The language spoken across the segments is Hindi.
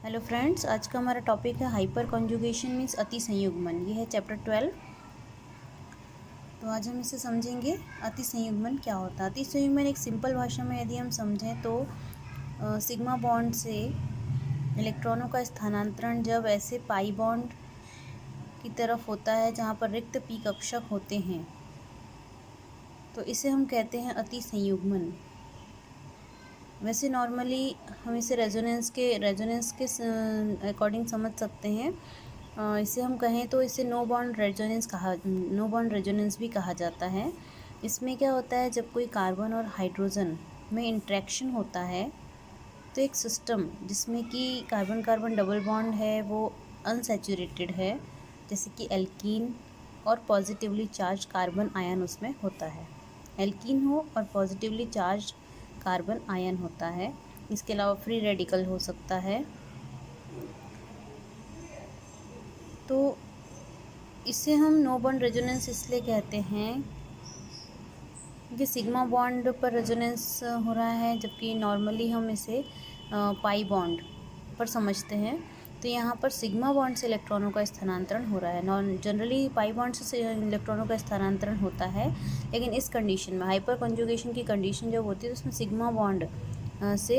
हेलो फ्रेंड्स, आज का हमारा टॉपिक है हाइपर कॉन्जुगेशन मीन्स अति संयुग्मन। ये है चैप्टर 12। तो आज हम इसे समझेंगे। अति संयुग्मन क्या होता है। अति संयुग्मन एक सिंपल भाषा में यदि हम समझें तो सिग्मा बॉन्ड से इलेक्ट्रॉनों का स्थानांतरण जब ऐसे पाई बॉन्ड की तरफ होता है जहाँ पर रिक्त पी कक्षक होते हैं तो इसे हम कहते हैं अति संयुग्मन। वैसे नॉर्मली हम इसे रेजोनेंस के अकॉर्डिंग समझ सकते हैं। इसे हम कहें तो इसे नो बॉन्ड रेजोनेंस भी कहा जाता है। इसमें क्या होता है, जब कोई कार्बन और हाइड्रोजन में इंट्रैक्शन होता है तो एक सिस्टम जिसमें कि कार्बन कार्बन डबल बॉन्ड है वो अनसैचुरेटेड है, जैसे कि एल्कीन और पॉजिटिवली चार्ज कार्बन आयन उसमें होता है। एल्कीन हो और पॉजिटिवली चार्ज कार्बन आयन होता है। इसके अलावा फ्री रेडिकल हो सकता है। तो इसे हम नो बॉन्ड रेजोनेंस इसलिए कहते हैं कि सिग्मा बॉन्ड पर रेजोनेंस हो रहा है, जबकि नॉर्मली हम इसे पाई बॉन्ड पर समझते हैं। तो यहाँ पर सिग्मा बॉन्ड से इलेक्ट्रॉनों का स्थानांतरण हो रहा है। नॉन जनरली पाई बॉन्ड से इलेक्ट्रॉनों का स्थानांतरण होता है, लेकिन इस कंडीशन में हाइपर कॉन्जुगेशन की कंडीशन जब होती है तो उसमें सिग्मा बॉन्ड से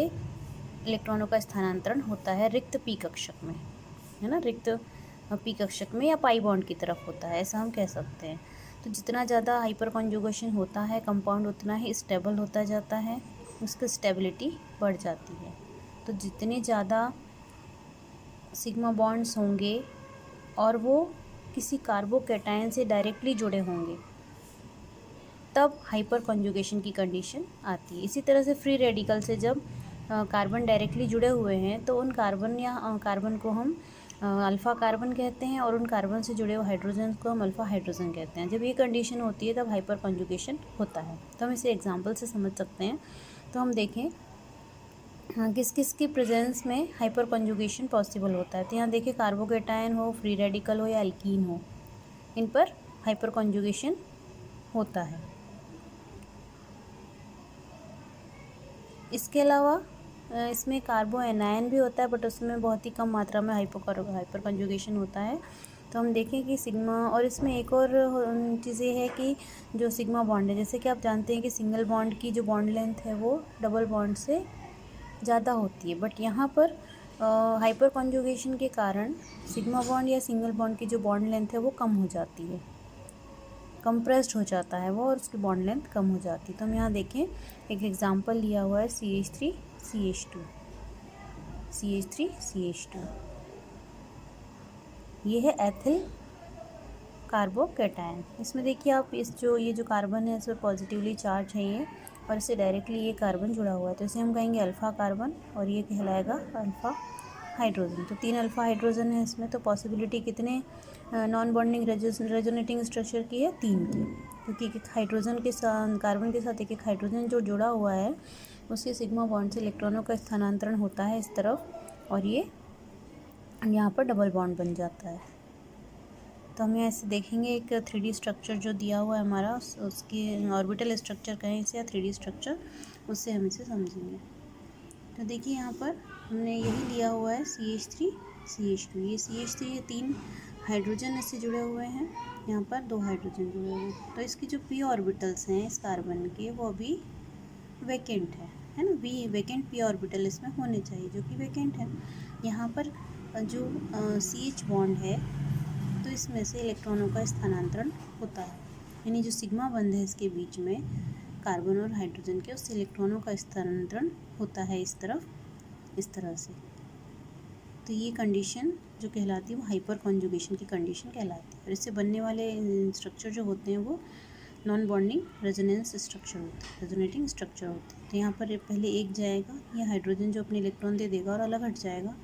इलेक्ट्रॉनों का स्थानांतरण होता है रिक्त पी कक्षक में, है ना। रिक्त पी कक्षक में या पाई बॉन्ड की तरफ होता है, ऐसा हम कह सकते हैं। तो जितना ज़्यादा हाइपर कॉन्जुगेशन होता है कंपाउंड उतना ही स्टेबल होता जाता है, उसकी स्टेबिलिटी बढ़ जाती है। तो जितने ज़्यादा सिग्मा बॉन्ड्स होंगे और वो किसी कार्बोकैटायन से डायरेक्टली जुड़े होंगे तब हाइपर कॉन्जुगेशन की कंडीशन आती है। इसी तरह से फ्री रेडिकल से जब कार्बन डायरेक्टली जुड़े हुए हैं तो उन कार्बन को हम अल्फ़ा कार्बन कहते हैं और उन कार्बन से जुड़े हुए हाइड्रोजन को हम अल्फ़ा हाइड्रोजन कहते हैं। जब ये कंडीशन होती है तब हाइपर कॉन्जुगेशन होता है। तो हम इसे एग्जांपल से समझ सकते हैं। तो हम देखें किस किस की प्रेजेंस में हाइपर कॉन्जुगेशन पॉसिबल होता है। तो यहाँ देखिए, कार्बोकैटायन हो, फ्री रेडिकल हो या एल्कीन हो, इन पर हाइपर कॉन्जुगेशन होता है। इसके अलावा इसमें कार्बो एनायन भी होता है, बट उसमें बहुत ही कम मात्रा में हाइपर कॉन्जुगेशन होता है। तो हम देखें कि सिग्मा, और इसमें एक और चीज़ ये है कि जो सिग्मा बॉन्ड है, जैसे कि आप जानते हैं कि सिंगल बॉन्ड की जो बॉन्ड लेंथ है वो डबल बॉन्ड से ज़्यादा होती है, बट यहाँ पर हाइपर कॉन्जुगेशन के कारण सिग्मा बॉन्ड या सिंगल बॉन्ड की जो बॉन्ड लेंथ है वो कम हो जाती है, कंप्रेस्ड हो जाता है वो, और उसकी बॉन्ड लेंथ कम हो जाती है। तो हम यहाँ देखें, एक एग्जांपल लिया हुआ है CH3CH2, CH3CH2, ये है एथिल कार्बोकैटायन। इसमें देखिए आप, ये जो कार्बन है इसमें पॉजिटिवली चार्ज है ये, और इससे डायरेक्टली ये कार्बन जुड़ा हुआ है, तो इसे हम कहेंगे अल्फ़ा कार्बन और ये कहलाएगा अल्फ़ा हाइड्रोजन। तो 3 अल्फ़ा हाइड्रोजन है इसमें। तो पॉसिबिलिटी कितने नॉन बॉन्डिंग रेजोनेटिंग स्ट्रक्चर की है? 3 की, क्योंकि एक हाइड्रोजन के साथ, कार्बन के साथ एक हाइड्रोजन जो जुड़ा हुआ है उसके सिग्मा बॉन्ड से इलेक्ट्रॉनों का स्थानांतरण होता है इस तरफ, और ये यहाँ पर डबल बॉन्ड बन जाता है। तो हम यहाँ ऐसे देखेंगे, एक 3D स्ट्रक्चर जो दिया हुआ है हमारा, उसकी ऑर्बिटल स्ट्रक्चर कहें इसे या 3D स्ट्रक्चर, उससे हम इसे समझेंगे। तो देखिए यहाँ पर हमने यही लिया हुआ है CH3CH2। ये CH3, ये 3 हाइड्रोजन इससे जुड़े हुए हैं, यहाँ पर 2 हाइड्रोजन जुड़े हुए हैं। तो इसकी जो पी ऑर्बिटल्स हैं इस कार्बन के वो अभी वैकेंट है ना। वैकेंट पी ऑर्बिटल इसमें होने चाहिए, जो कि वैकेंट है। यहाँ पर जो CH बॉन्ड है तो इसमें से इलेक्ट्रॉनों का स्थानांतरण होता है, यानी जो सिग्मा बंध है इसके बीच में कार्बन और हाइड्रोजन के, उससे इलेक्ट्रॉनों का स्थानांतरण होता है इस तरह से। तो ये कंडीशन जो कहलाती है वो हाइपर कॉन्जुगेशन की कंडीशन कहलाती है। और इससे बनने वाले स्ट्रक्चर जो होते हैं वो नॉन बॉन्डिंग रेजोनेंस स्ट्रक्चर होते हैं, रेजोनेटिंग स्ट्रक्चर होते हैं। तो यहाँ पर पहले एक जाएगा, ये हाइड्रोजन जो अपने इलेक्ट्रॉन दे देगा और अलग हट जाएगा,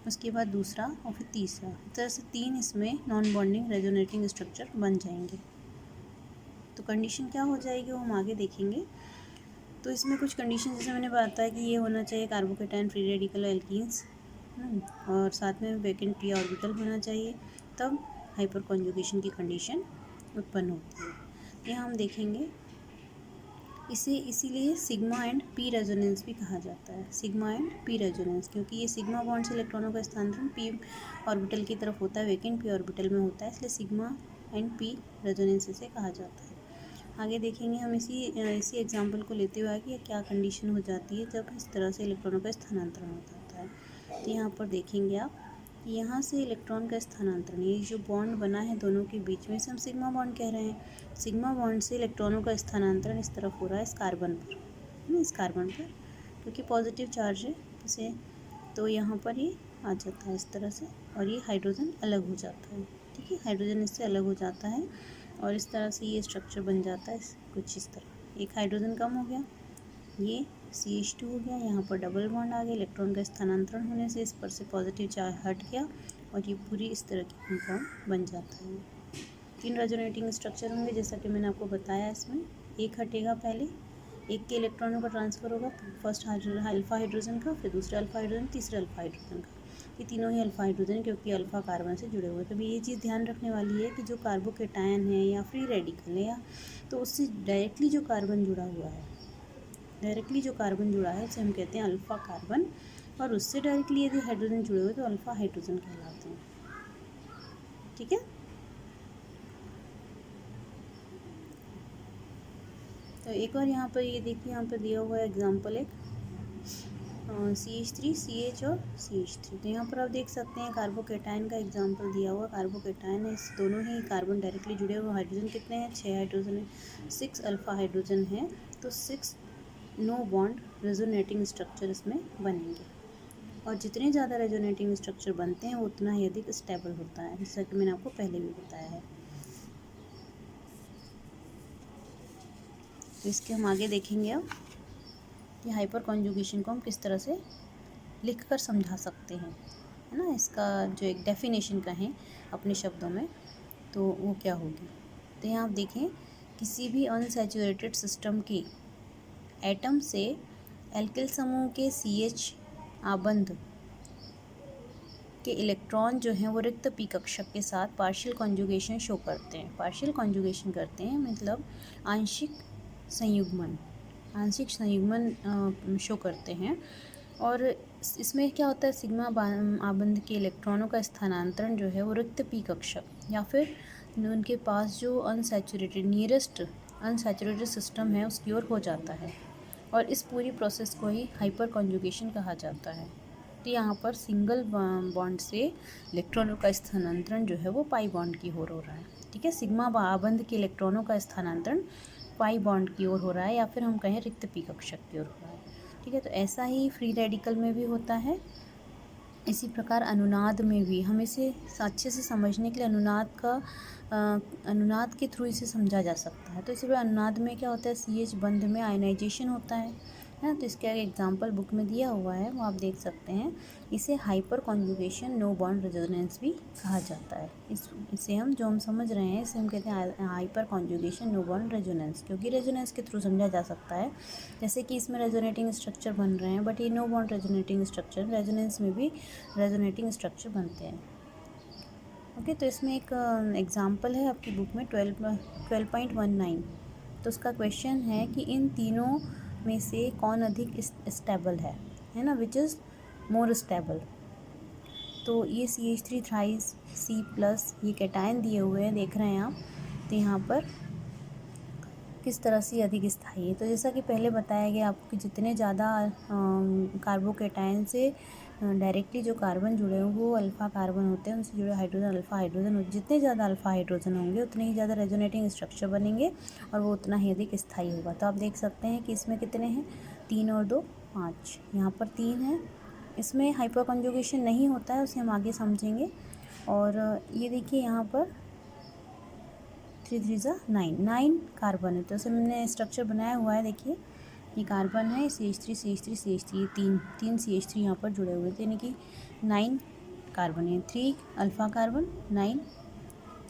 उसके बाद दूसरा और फिर तीसरा, इस तरह से 3 इसमें नॉन बॉन्डिंग रेजोनेटिंग स्ट्रक्चर बन जाएंगे। तो कंडीशन क्या हो जाएगी वो हम आगे देखेंगे। तो इसमें कुछ कंडीशन जैसे मैंने बताया कि ये होना चाहिए कार्बोकैटायन, फ्री रेडिकल, एल्कीन्स, और साथ में वैकेंट पी ऑर्बिटल होना चाहिए, तब हाइपर कॉन्जुगेशन की कंडीशन उत्पन्न होती है। यहाँ हम देखेंगे इसे इसीलिए सिग्मा एंड पी रेजोनेंस भी कहा जाता है, सिग्मा एंड पी रेजोनेंस, क्योंकि ये सिग्मा बॉन्ड से इलेक्ट्रॉनों का स्थानांतरण पी ऑर्बिटल की तरफ होता है, वैकेंट पी ऑर्बिटल में होता है, इसलिए सिग्मा एंड पी रेजोनेंस इसे कहा जाता है। आगे देखेंगे हम इसी एग्जाम्पल को लेते हुए कि क्या कंडीशन हो जाती है जब इस तरह से इलेक्ट्रॉनों का स्थानांतरण हो जाता है। तो यहाँ पर देखेंगे आप, यहाँ से इलेक्ट्रॉन का स्थानांतरण, ये जो बॉन्ड बना है दोनों के बीच में, इसे हम सिग्मा बॉन्ड कह रहे हैं। सिग्मा बॉन्ड से इलेक्ट्रॉनों का स्थानांतरण इस तरफ हो रहा है, इस कार्बन पर, है ना, इस कार्बन पर, क्योंकि पॉजिटिव चार्ज है इसे, तो यहाँ पर ये आ जाता है इस तरह से, और ये हाइड्रोजन अलग हो जाता है। ठीक है, हाइड्रोजन इससे अलग हो जाता है और इस तरह से ये स्ट्रक्चर बन जाता है कुछ इस तरह। एक हाइड्रोजन कम हो गया, ये CH2 हो गया, यहाँ पर डबल बॉन्ड आ गया, इलेक्ट्रॉन का स्थानांतरण होने से इस पर से पॉजिटिव चार्ज हट गया और ये पूरी इस तरह की कंपाउंड बन जाता है। 3 रेजोनेटिंग स्ट्रक्चर होंगे जैसा कि मैंने आपको बताया। इसमें एक हटेगा, पहले एक के इलेक्ट्रॉनों का ट्रांसफ़र होगा, फर्स्ट अल्फा हाइड्रोजन का, फिर दूसरा अल्फा हाइड्रोजन, तीसरा अल्फा हाइड्रोजन का। ये तीनों ही अल्फा हाइड्रोजन है क्योंकि अल्फा कार्बन से जुड़े हुए। तभी ये चीज़ ध्यान रखने वाली है कि जो कार्बोकेटायन है या फ्री रेडिकल है, या तो उससे डायरेक्टली जो कार्बन जुड़ा हुआ है, डायरेक्टली जो कार्बन जुड़ा है उसे हम कहते हैं अल्फ़ा कार्बन, और उससे डायरेक्टली यदि हाइड्रोजन जुड़े हुए तो अल्फ़ा हाइड्रोजन कहलाते हैं। ठीक है, तो एक और यहाँ पर ये देखिए, यहाँ पर दिया हुआ है एग्जाम्पल एक CH3, CH और CH3। तो यहाँ पर आप देख सकते हैं कार्बोकेटायन का एग्जाम्पल दिया हुआ। कार्बोकेटायन है, इस दोनों ही कार्बन डायरेक्टली जुड़े हुए। हाइड्रोजन कितने हैं? 6 हाइड्रोजन है, 6 अल्फ़ा हाइड्रोजन है, तो 6 नो बॉन्ड रेजोनेटिंग स्ट्रक्चर इसमें बनेंगे, और जितने ज़्यादा रेजोनेटिंग स्ट्रक्चर बनते हैं वो उतना ही अधिक स्टेबल होता है, जैसा कि मैंने आपको पहले भी बताया है। तो इसके हम आगे देखेंगे अब कि हाइपर कॉन्जुगेशन को हम किस तरह से लिख कर समझा सकते हैं, है ना। इसका जो एक डेफिनेशन कहें अपने शब्दों में तो वो क्या होगी। तो यहाँ आप देखें, किसी भी अनसैचुरेटेड सिस्टम की एटम से एल्किल समूह के CH आबंध के इलेक्ट्रॉन जो हैं वो रिक्त पी कक्षक के साथ पार्शियल कॉन्जुगेशन शो करते हैं। पार्शियल कॉन्जुगेशन करते हैं मतलब आंशिक संयुग्मन शो करते हैं। और इसमें क्या होता है, सिग्मा आबंध के इलेक्ट्रॉनों का स्थानांतरण जो है वो रिक्त पी कक्षक या फिर उनके पास जो नियरेस्ट अनसैचुरेटेड सिस्टम है उसकी ओर हो जाता है, और इस पूरी प्रोसेस को ही हाइपर कॉन्जुगेशन कहा जाता है। तो यहाँ पर सिंगल बॉन्ड से इलेक्ट्रॉनों का स्थानांतरण जो है वो पाई बॉन्ड की ओर हो रहा है। ठीक है, सिग्मा आबंध के इलेक्ट्रॉनों का स्थानांतरण पाई बॉन्ड की ओर हो रहा है, या फिर हम कहें रिक्त पी कक्षक की ओर हो रहा है। ठीक है, तो ऐसा ही फ्री रेडिकल में भी होता है। इसी प्रकार अनुनाद में भी, हम इसे अच्छे से समझने के लिए अनुनाद के थ्रू इसे समझा जा सकता है। तो इसी प्रकार अनुनाद में क्या होता है, CH बंध में आयनाइजेशन होता है ना। तो इसका एग्जाम्पल बुक में दिया हुआ है, वो आप देख सकते हैं। इसे hyperconjugation no bond resonance भी कहा जाता है। इसे हम समझ रहे हैं, इसे हम कहते हैं hyperconjugation no bond resonance, क्योंकि रेजोनेंस के थ्रू समझा जा सकता है। जैसे कि इसमें रेजोनेटिंग स्ट्रक्चर बन रहे हैं, बट ये no bond resonating structure, resonance में भी रेजोनेटिंग स्ट्रक्चर बनते हैं। ओके, तो इसमें एक एग्जाम्पल है आपकी बुक में 12.19। तो उसका क्वेश्चन है कि इन तीनों में से कौन अधिक स्टेबल है ना, विच इज़ मोर स्टेबल। तो ये CH3 थ्राइस C+ ये कैटायन दिए हुए हैं, देख रहे हैं आप। तो यहाँ पर किस तरह से अधिक स्थायी है, तो जैसा कि पहले बताया गया आपको कि जितने ज़्यादा कार्बोकेटायन से डायरेक्टली जो कार्बन जुड़े हों वो अल्फ़ा कार्बन होते हैं, उनसे जुड़े हाइड्रोजन अल्फ़ा हाइड्रोजन होते हैं। जितने ज़्यादा अल्फ़ा हाइड्रोजन होंगे उतने ही ज़्यादा रेजोनेटिंग स्ट्रक्चर बनेंगे और वो उतना ही अधिक स्थायी होगा। तो आप देख सकते हैं कि इसमें कितने हैं, 3 और 2 5, यहाँ पर 3 है। इसमें हाइपर कॉन्जुगेशन नहीं होता है, उसे हम आगे समझेंगे। और ये देखिए यहाँ पर 3 3 9 कार्बन है, तो इसे हमने स्ट्रक्चर बनाया हुआ है। देखिए ये कार्बन है, CH3 ये तीन CH3 यहाँ पर जुड़े हुए थे, यानी कि 9 कार्बन है, 3 अल्फ़ा कार्बन, 9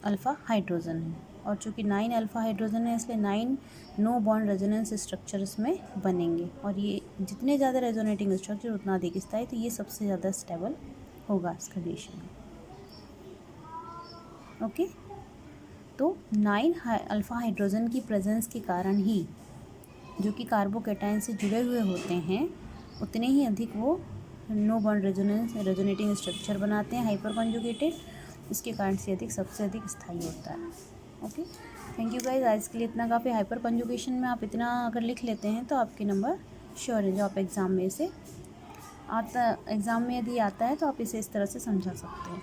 अल्फ़ा हाइड्रोजन है। और चूँकि 9 अल्फ़ा हाइड्रोजन है इसलिए 9 नो बॉन्ड रेजोनेंस स्ट्रक्चर इसमें बनेंगे, और ये जितने ज़्यादा रेजोनेटिंग स्ट्रक्चर उतना अधिक स्थायी, तो ये सबसे ज़्यादा स्टेबल होगा इस कंडीशन में। ओके, तो 9 अल्फ़ा हाइड्रोजन की प्रेजेंस के कारण ही जो कि कार्बोकैटायन से जुड़े हुए होते हैं उतने ही अधिक वो नो बॉन्ड रेजोनेटिंग स्ट्रक्चर बनाते हैं हाइपर कॉन्जुगेटेड, इसके कारण से सबसे अधिक स्थायी होता है। Okay, thank you guys. आज के लिए इतना काफ़ी। हाइपर कॉन्जुगेशन में आप इतना अगर लिख लेते हैं तो आपके नंबर श्योर है, जो आप एग्ज़ाम में इसे एग्ज़ाम में यदि आता है तो आप इसे इस तरह से समझा सकते हैं।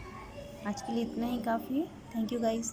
आज के लिए इतना ही काफ़ी है। Thank you guys.